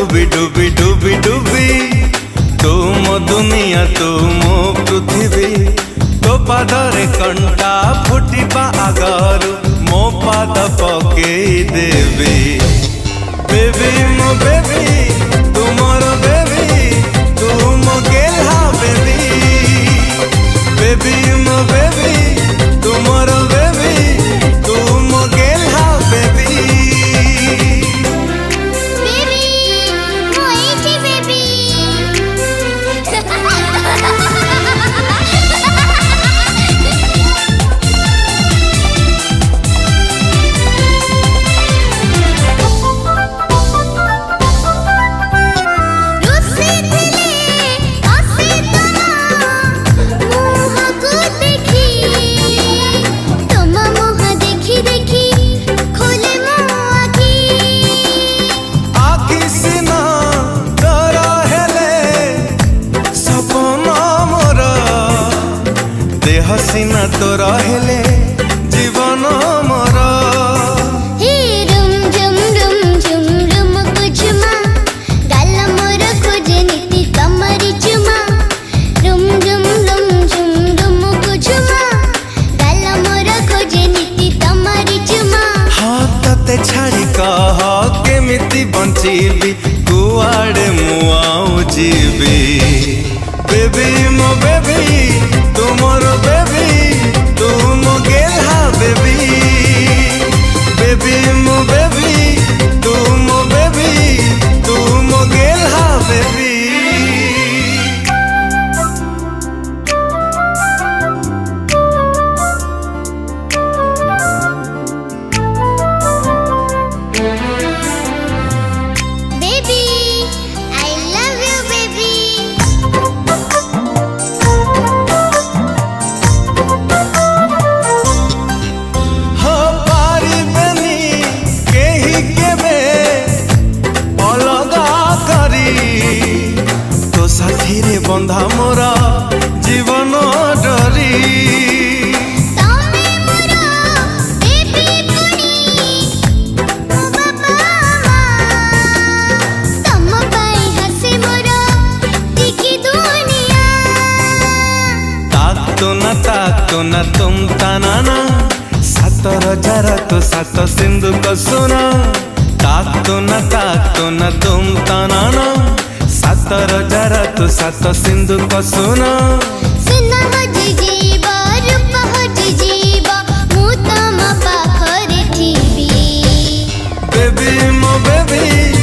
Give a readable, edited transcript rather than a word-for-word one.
डूबी डूबी डूबी डूबी तू मो दुनिया तू मो पृथ्वी तो पादरे कंटा फुटिबा आगरु मो पाद पकेई देवी बेबी मो बेबी तू मोर बेबी तू मो गेल्हा बेबी बेबी मो बेबी तू मोर बेबी तू मो गेल्हा बेबी हसीना तो रहले जीवन मोर रुम झुम रुम कुछमा गाल मोर खोजे नीति तमरी चुमा रुम झुम कुछमा गाल मोर खोजे नीति तमरी चुमा हाँ तते छाड़ी कह केमिति बंचीबी कुआड़े मुआऊ जीवी बेबी मो बेबी तू मोर बेबी तू मो गेल्हा बेबी बेबी मो बेबी तू मो बेबी तू मो गेल्हा बेबी साथीरे बंधा मोरा जीवन डरी ताकतो ना तुम ताना सातर जरा तो सात सिंधु को सुना ताकतो ना तुम ताना सातर जरा तो सात सिंधु को सुना सुना हज जीवा रूप हज जीवा मु तम पाखरे थीबी बेबी मो बेबी